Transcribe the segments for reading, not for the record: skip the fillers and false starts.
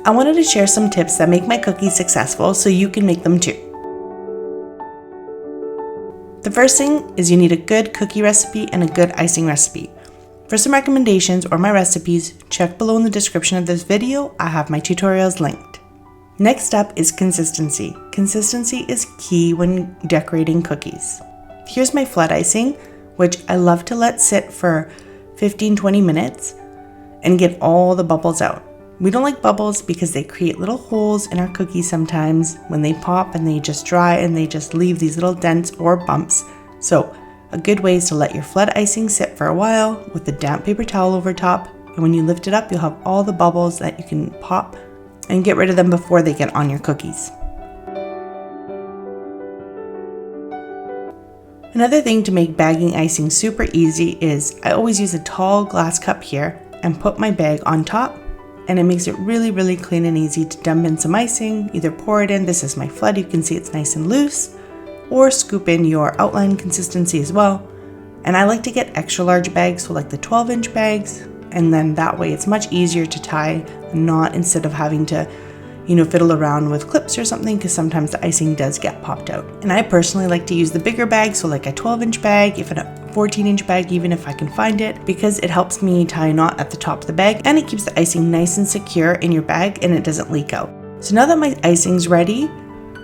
I wanted to share some tips that make my cookies successful so you can make them too. The first thing is you need a good cookie recipe and a good icing recipe. For some recommendations or my recipes, check below in the description of this video. I have my tutorials linked. Next up is consistency. Consistency is key when decorating cookies. Here's my flood icing, which I love to let sit for 15-20 minutes and get all the bubbles out. We don't like bubbles because they create little holes in our cookies sometimes when they pop and they just dry and they just leave these little dents or bumps. So a good way is to let your flood icing sit for a while with a damp paper towel over top, and when you lift it up, you'll have all the bubbles that you can pop and get rid of them before they get on your cookies. Another thing to make bagging icing super easy is I always use a tall glass cup here and put my bag on top, and it makes it really clean and easy to dump in some icing. Either pour it in, this is my flood, you can see it's nice and loose, or scoop in your outline consistency as well. And I like to get extra large bags, so like the 12-inch bags, and then that way it's much easier to tie a knot instead of having to fiddle around with clips or something, because sometimes the icing does get popped out. And I personally like to use the bigger bag, so like a 12-inch bag, if a 14-inch bag, even if I can find it, because it helps me tie a knot at the top of the bag and it keeps the icing nice and secure in your bag and it doesn't leak out. So now that my icing's ready,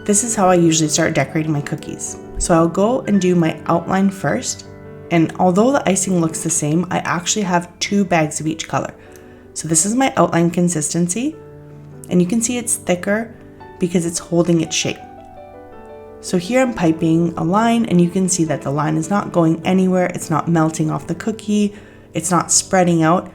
this is how I usually start decorating my cookies. So I'll go and do my outline first, and although the icing looks the same, I actually have 2 bags of each color. So this is my outline consistency, and you can see it's thicker because it's holding its shape. So here I'm piping a line, and you can see that the line is not going anywhere, it's not melting off the cookie, it's not spreading out,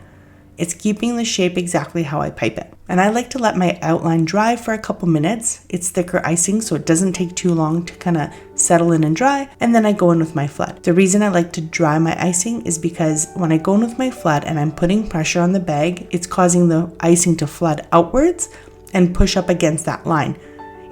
it's keeping the shape exactly how I pipe it. And I like to let my outline dry for a couple minutes. It's thicker icing, so it doesn't take too long to kind of settle in and dry, and then I go in with my flood. The reason I like to dry my icing is because when I go in with my flood and I'm putting pressure on the bag, it's causing the icing to flood outwards and push up against that line.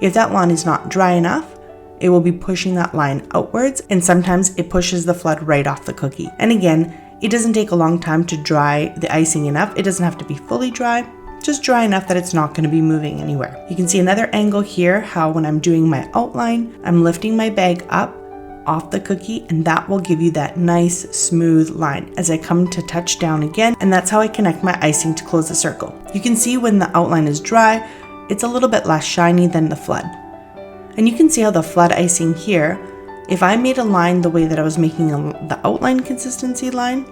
If that line is not dry enough, it will be pushing that line outwards, and sometimes it pushes the flood right off the cookie. And again, it doesn't take a long time to dry the icing enough. It doesn't have to be fully dry, just dry enough that it's not going to be moving anywhere. You can see another angle here, how when I'm doing my outline, I'm lifting my bag up off the cookie, and that will give you that nice smooth line as I come to touch down again, and that's how I connect my icing to close the circle. You can see when the outline is dry, it's a little bit less shiny than the flood. And you can see how the flood icing here, if I made a line the way that I was making the outline consistency line,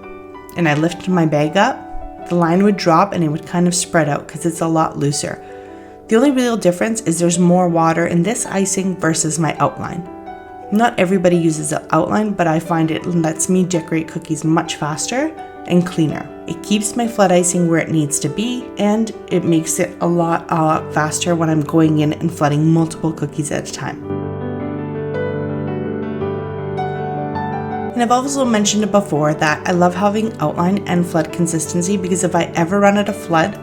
and I lifted my bag up, the line would drop and it would kind of spread out because it's a lot looser. The only real difference is there's more water in this icing versus my outline. Not everybody uses the outline, but I find it lets me decorate cookies much faster and cleaner. It keeps my flood icing where it needs to be, and it makes it a lot faster when I'm going in and flooding multiple cookies at a time. And I've also mentioned it before that I love having outline and flood consistency, because if I ever run out of flood,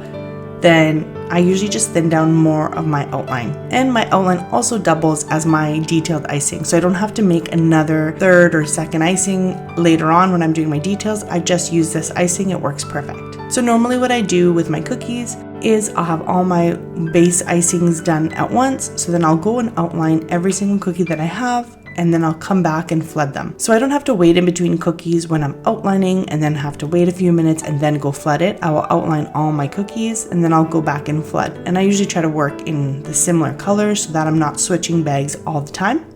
then I usually just thin down more of my outline. And my outline also doubles as my detailed icing, so I don't have to make another third or second icing later on when I'm doing my details. I just use this icing, it works perfect. So normally what I do with my cookies is I'll have all my base icings done at once, so then I'll go and outline every single cookie that I have, and then I'll come back and flood them. So I don't have to wait in between cookies when I'm outlining and then have to wait a few minutes and then go flood it. I will outline all my cookies and then I'll go back and flood. And I usually try to work in the similar colors so that I'm not switching bags all the time.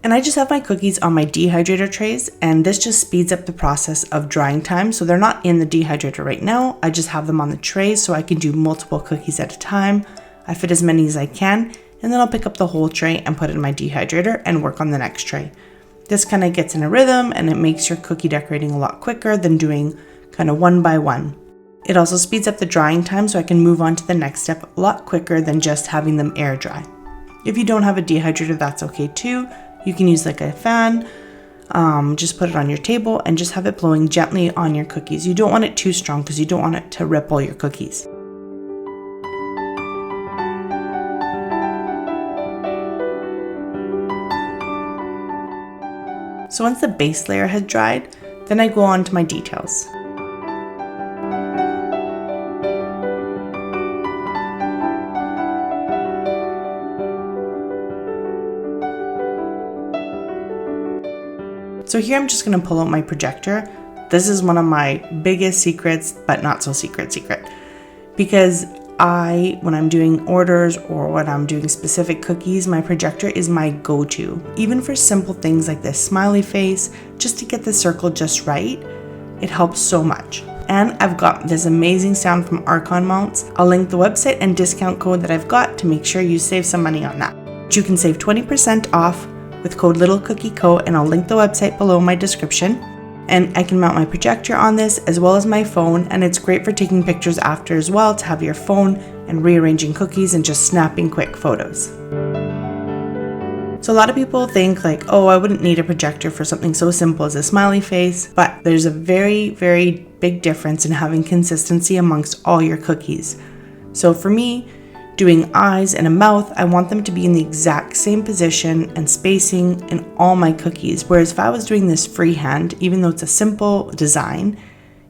And I just have my cookies on my dehydrator trays, and this just speeds up the process of drying time. So they're not in the dehydrator right now. I just have them on the trays so I can do multiple cookies at a time. I fit as many as I can, and then I'll pick up the whole tray and put it in my dehydrator and work on the next tray. This kind of gets in a rhythm, and it makes your cookie decorating a lot quicker than doing kind of one by one. It also speeds up the drying time so I can move on to the next step a lot quicker than just having them air dry. If you don't have a dehydrator, that's okay too. You can use like a fan, just put it on your table and just have it blowing gently on your cookies. You don't want it too strong because you don't want it to ripple your cookies. So once the base layer has dried, then I go on to my details. So here I'm just gonna pull out my projector. This is one of my biggest secrets, but not so secret, because when I'm doing orders or when I'm doing specific cookies, my projector is my go-to. Even for simple things like this smiley face, just to get the circle just right, it helps so much. And I've got this amazing sound from Archon mounts. I'll link the website and discount code that I've got to make sure you save some money on that. You can save 20% off with code LITTLECOOKIECO, and I'll link the website below my description. And I can mount my projector on this as well as my phone, and it's great for taking pictures after as well, to have your phone and rearranging cookies and just snapping quick photos. So a lot of people think like, oh, I wouldn't need a projector for something so simple as a smiley face, but there's a very, very big difference in having consistency amongst all your cookies. So for me, doing eyes and a mouth, I want them to be in the exact same position and spacing in all my cookies. Whereas if I was doing this freehand, even though it's a simple design,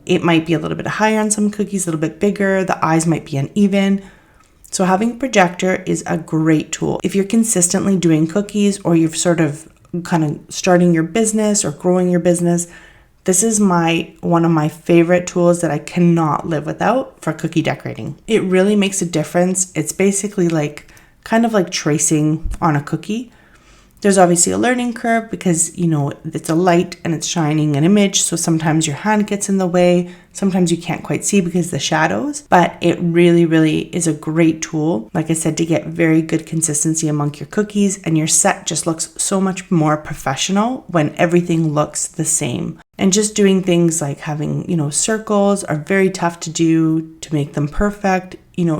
it might be a little bit higher on some cookies, a little bit bigger, the eyes might be uneven. So having a projector is a great tool. If you're consistently doing cookies, or you're sort of kind of starting your business or growing your business, this is one of my favorite tools that I cannot live without for cookie decorating. It really makes a difference. It's basically kind of like tracing on a cookie. There's obviously a learning curve because, it's a light and it's shining an image. So sometimes your hand gets in the way. Sometimes you can't quite see because of the shadows, but it really, really is a great tool. Like I said, to get very good consistency among your cookies, and your set just looks so much more professional when everything looks the same. And just doing things like having, circles are very tough to do to make them perfect.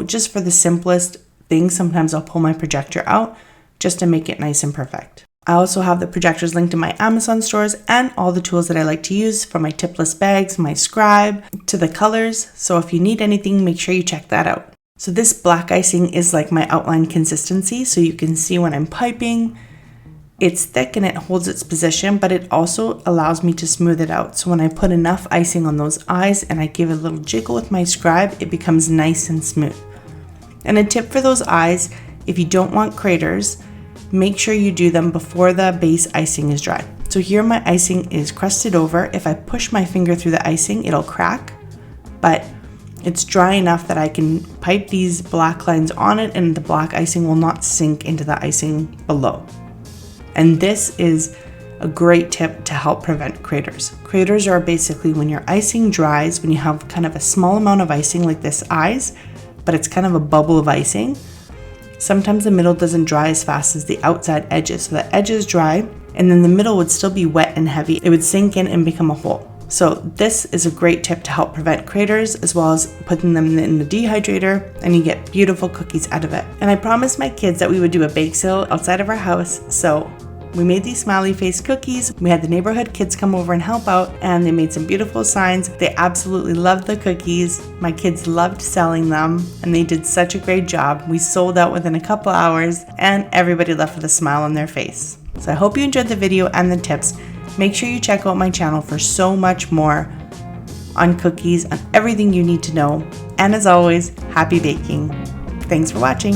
Just for the simplest things, sometimes I'll pull my projector out just to make it nice and perfect. I also have the projectors linked in my Amazon stores and all the tools that I like to use, from my Tipless bags, my scribe, to the colors. So if you need anything, make sure you check that out. So this black icing is like my outline consistency. So you can see when I'm piping, it's thick and it holds its position, but it also allows me to smooth it out. So when I put enough icing on those eyes and I give a little jiggle with my scribe, it becomes nice and smooth. And a tip for those eyes, if you don't want craters, make sure you do them before the base icing is dry. So here my icing is crusted over. If I push my finger through the icing, it'll crack, but it's dry enough that I can pipe these black lines on it and the black icing will not sink into the icing below. And this is a great tip to help prevent craters. Craters are basically when your icing dries, when you have kind of a small amount of icing like this eyes, but it's kind of a bubble of icing. Sometimes the middle doesn't dry as fast as the outside edges. So the edges dry and then the middle would still be wet and heavy. It would sink in and become a hole. So this is a great tip to help prevent craters, as well as putting them in the dehydrator, and you get beautiful cookies out of it. And I promised my kids that we would do a bake sale outside of our house. So we made these smiley face cookies. We had the neighborhood kids come over and help out, and they made some beautiful signs. They absolutely loved the cookies. My kids loved selling them, and they did such a great job. We sold out within a couple hours, and everybody left with a smile on their face. So I hope you enjoyed the video and the tips. Make sure you check out my channel for so much more on cookies, on everything you need to know. And as always, happy baking. Thanks for watching.